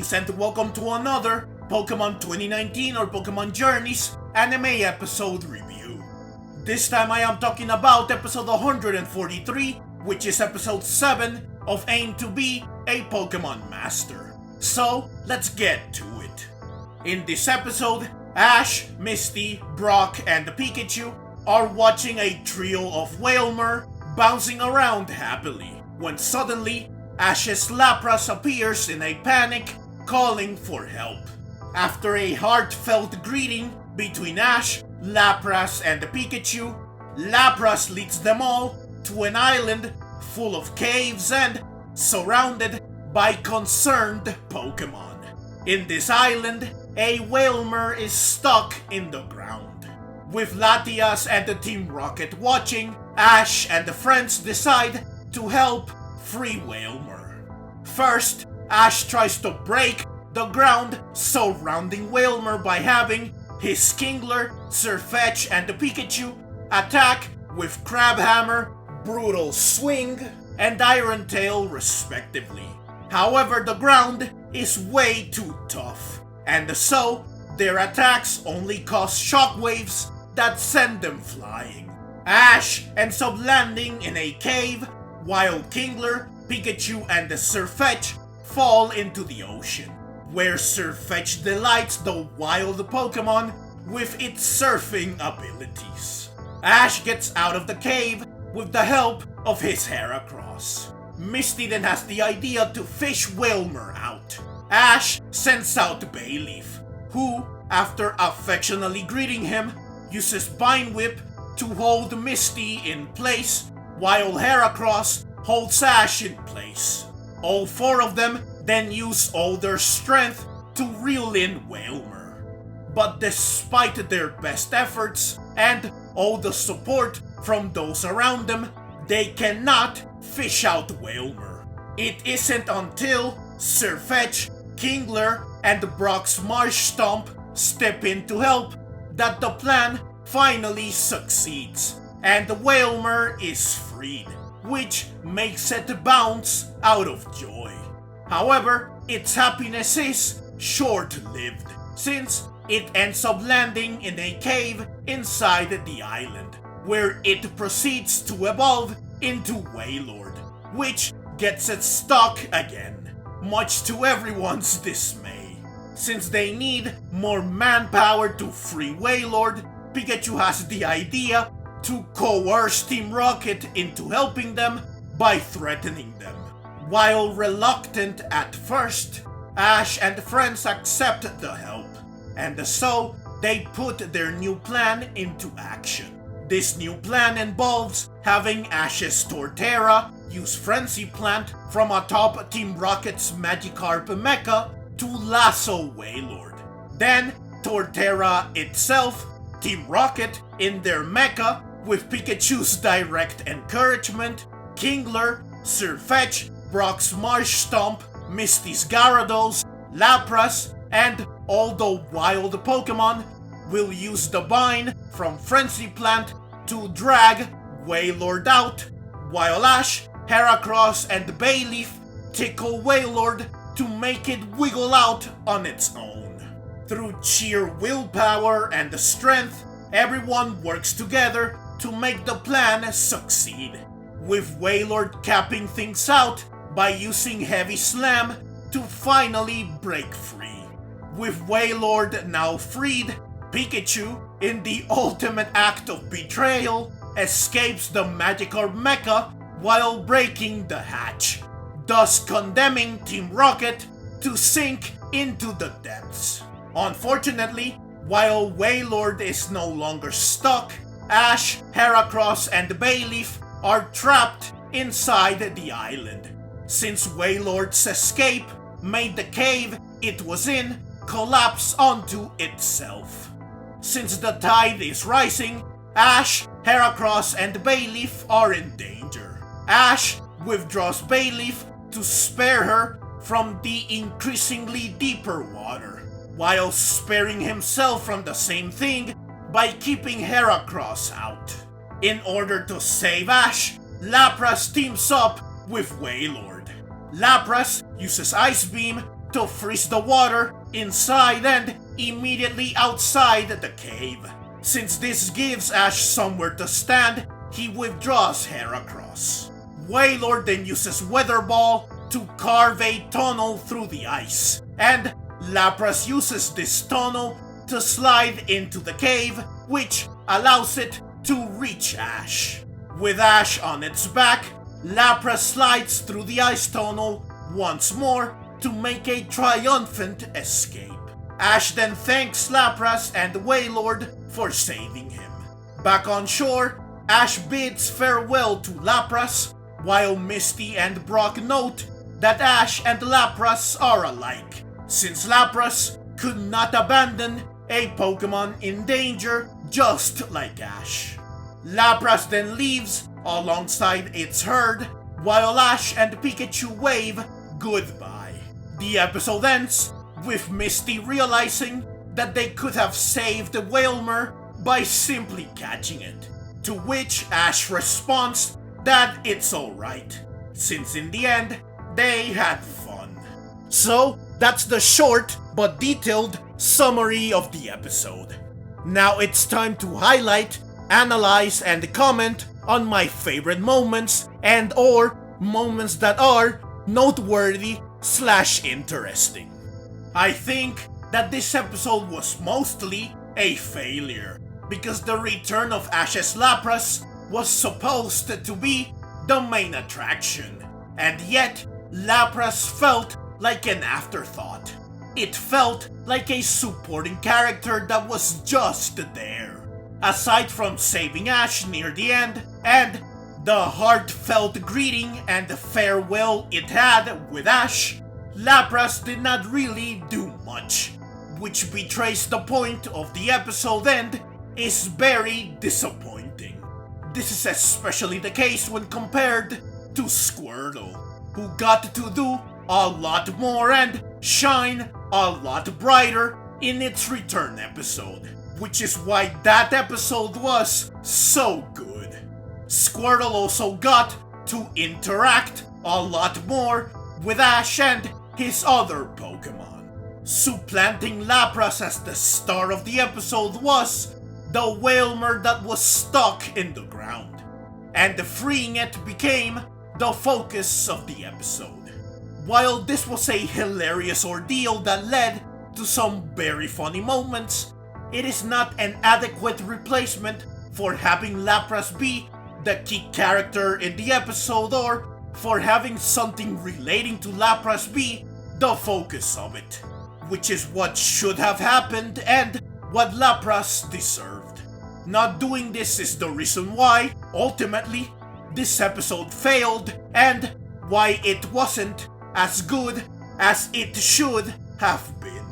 Greetings and welcome to another Pokemon 2019 or Pokemon Journeys anime episode review. This time I am talking about episode 143, which is episode 7 of Aim to Be a Pokemon Master. So, let's get to it. In this episode, Ash, Misty, Brock, and Pikachu are watching a trio of Wailmer bouncing around happily, when suddenly, Ash's Lapras appears in a panic, calling for help. After a heartfelt greeting between Ash, Lapras, and Pikachu, Lapras leads them all to an island full of caves and surrounded by concerned Pokemon. In this island, a Wailmer is stuck in the ground. With Latias and the Team Rocket watching, Ash and the friends decide to help free Wailmer. First, Ash tries to break the ground surrounding Wailmer by having his Kingler, Sirfetch'd, and Pikachu attack with Crab Hammer, Brutal Swing, and Iron Tail respectively. However, the ground is way too tough, and so their attacks only cause shockwaves that send them flying. Ash ends up landing in a cave while Kingler, Pikachu, and the Sirfetch'd fall into the ocean, where Sirfetch'd delights the wild Pokemon with its surfing abilities. Ash gets out of the cave with the help of his Heracross. Misty then has the idea to fish Wailmer out. Ash sends out Bayleef, who, after affectionately greeting him, uses Vine Whip to hold Misty in place, while Heracross holds Ash in place. All four of them then use all their strength to reel in Wailmer. But despite their best efforts and all the support from those around them, they cannot fish out Wailmer. It isn't until Sirfetch'd, Kingler, and Brock's Marshtomp step in to help that the plan finally succeeds, and Wailmer is freed, which makes it bounce out of joy. However, its happiness is short-lived, since it ends up landing in a cave inside the island, where it proceeds to evolve into Wailord, which gets it stuck again, much to everyone's dismay. Since they need more manpower to free Wailord, Pikachu has the idea to coerce Team Rocket into helping them by threatening them. While reluctant at first, Ash and friends accept the help, and so they put their new plan into action. This new plan involves having Ash's Torterra use Frenzy Plant from atop Team Rocket's Magikarp mecha to lasso Wailord. Then, Torterra itself, Team Rocket, in their mecha, with Pikachu's direct encouragement, Kingler, Sirfetch'd, Brock's Marshtomp, Misty's Gyarados, Lapras, and all the wild Pokemon will use the Vine from Frenzy Plant to drag Wailord out, while Ash, Heracross, and Bayleef tickle Wailord to make it wiggle out on its own. Through sheer willpower and strength, everyone works together to make the plan succeed, with Wailord capping things out by using Heavy Slam to finally break free. With Wailord now freed, Pikachu, in the ultimate act of betrayal, escapes the Magikarp mecha while breaking the hatch, thus condemning Team Rocket to sink into the depths. Unfortunately, while Wailord is no longer stuck, Ash, Heracross, and Bayleef are trapped inside the island, since Wailord's escape made the cave it was in collapse onto itself. Since the tide is rising, Ash, Heracross, and Bayleef are in danger. Ash withdraws Bayleef to spare her from the increasingly deeper water, while sparing himself from the same thing by keeping Heracross out. In order to save Ash, Lapras teams up with Wailord. Lapras uses Ice Beam to freeze the water inside and immediately outside the cave. Since this gives Ash somewhere to stand, he withdraws Heracross. Wailord then uses Weather Ball to carve a tunnel through the ice, and Lapras uses this tunnel to slide into the cave, which allows it to reach Ash. With Ash on its back, Lapras slides through the ice tunnel once more to make a triumphant escape. Ash then thanks Lapras and Wailord for saving him. Back on shore, Ash bids farewell to Lapras, while Misty and Brock note that Ash and Lapras are alike, since Lapras could not abandon a Pokemon in danger just like Ash. Lapras then leaves alongside its herd, while Ash and Pikachu wave goodbye. The episode ends with Misty realizing that they could have saved Wailmer by simply catching it, to which Ash responds that it's alright, since in the end, they had fun. So, that's the short but detailed summary of the episode. Now it's time to highlight, analyze, and comment on my favorite moments and or moments that are noteworthy / interesting. I think that this episode was mostly a failure, because the return of Ash's Lapras was supposed to be the main attraction, and yet Lapras felt like an afterthought. It felt like a supporting character that was just there. Aside from saving Ash near the end, and the heartfelt greeting and farewell it had with Ash, Lapras did not really do much, which betrays the point of the episode and is very disappointing. This is especially the case when compared to Squirtle, who got to do a lot more and shine a lot brighter in its return episode, which is why that episode was so good. Squirtle also got to interact a lot more with Ash and his other Pokemon. Supplanting Lapras as the star of the episode was the Wailmer that was stuck in the ground, and freeing it became the focus of the episode. While this was a hilarious ordeal that led to some very funny moments, it is not an adequate replacement for having Lapras be the key character in the episode or for having something relating to Lapras be the focus of it, which is what should have happened and what Lapras deserved. Not doing this is the reason why, ultimately, this episode failed and why it wasn't as good as it should have been.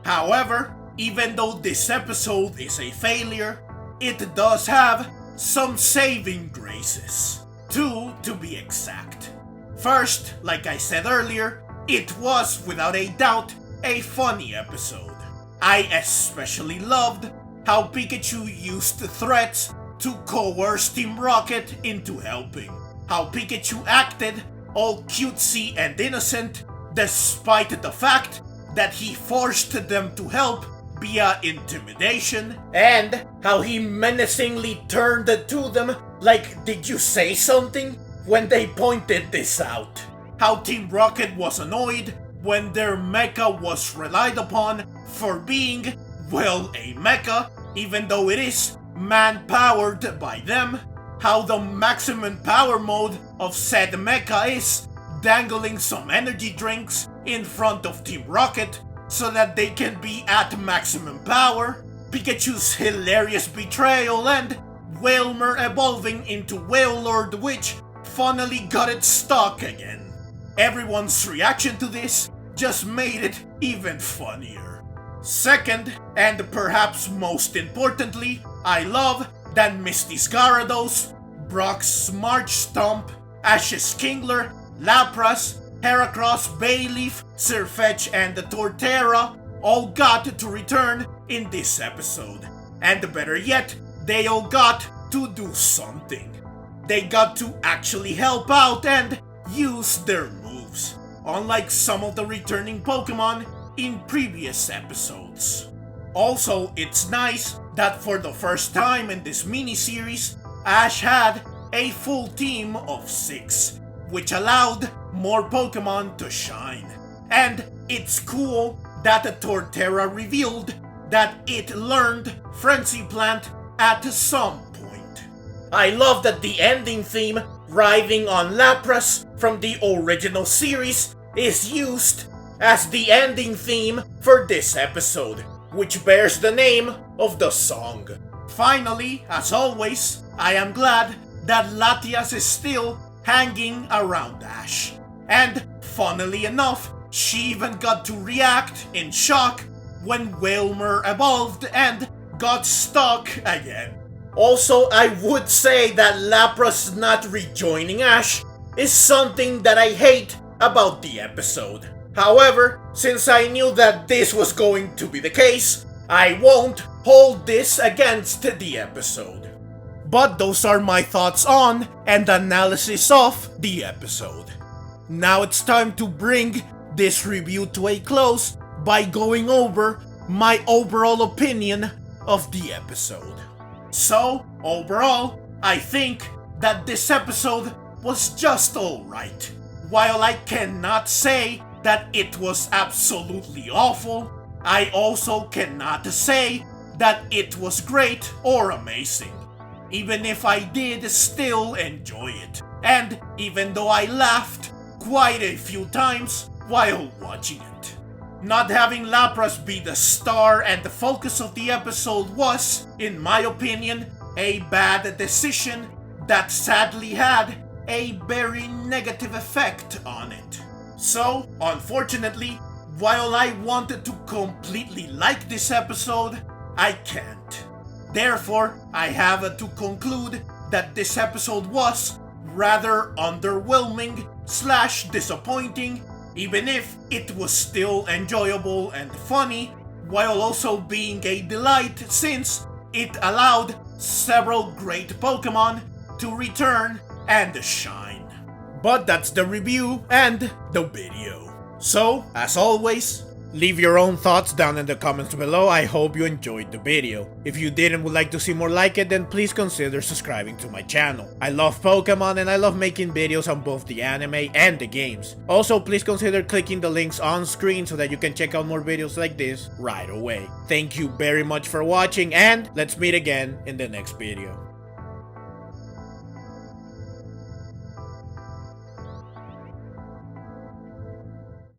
However, even though this episode is a failure, it does have some saving graces. 2 to be exact. First, like I said earlier, it was without a doubt a funny episode. I especially loved how Pikachu used threats to coerce Team Rocket into helping. How Pikachu acted all cutesy and innocent despite the fact that he forced them to help via intimidation, and how he menacingly turned to them like, "Did you say something?" when they pointed this out. How Team Rocket was annoyed when their mecha was relied upon for being, well, a mecha, even though it is man-powered by them. How the maximum power mode of said mecha is dangling some energy drinks in front of Team Rocket so that they can be at maximum power. Pikachu's hilarious betrayal and Wailmer evolving into Wailord, which finally got it stuck again. Everyone's reaction to this just made it even funnier. Second, and perhaps most importantly, I love that Misty's Gyarados, Brock's Marshtomp, Ash's Kingler, Lapras, Heracross, Bayleef, Sirfetch'd, and Torterra all got to return in this episode. And better yet, they all got to do something. They got to actually help out and use their moves. unlike some of the returning Pokemon in previous episodes. Also, it's nice that for the first time in this mini-series, Ash had a full team of 6, which allowed more Pokemon to shine. And it's cool that the Torterra revealed that it learned Frenzy Plant at some point. I love that the ending theme, Riding on Lapras from the original series, is used as the ending theme for this episode, which bears the name of the song. Finally, as always, I am glad that Latias is still hanging around Ash. And funnily enough, she even got to react in shock when Wailmer evolved and got stuck again. Also, I would say that Lapras not rejoining Ash is something that I hate about the episode. However, since I knew that this was going to be the case, I won't hold this against the episode. But those are my thoughts on and analysis of the episode. Now it's time to bring this review to a close by going over my overall opinion of the episode. So, overall, I think that this episode was just alright. While I cannot say that it was absolutely awful, I also cannot say that it was great or amazing. Even if I did still enjoy it, and even though I laughed quite a few times while watching it. Not having Lapras be the star and the focus of the episode was, in my opinion, a bad decision that sadly had a very negative effect on it. So, unfortunately, while I wanted to completely like this episode, I can't. Therefore, I have to conclude that this episode was rather underwhelming / disappointing, even if it was still enjoyable and funny, while also being a delight since it allowed several great Pokemon to return and shine. But that's the review and the video. So, as always, leave your own thoughts down in the comments below. I hope you enjoyed the video. If you did and would like to see more like it, then please consider subscribing to my channel. I love Pokemon and I love making videos on both the anime and the games. Also, please consider clicking the links on screen so that you can check out more videos like this right away. Thank you very much for watching and let's meet again in the next video.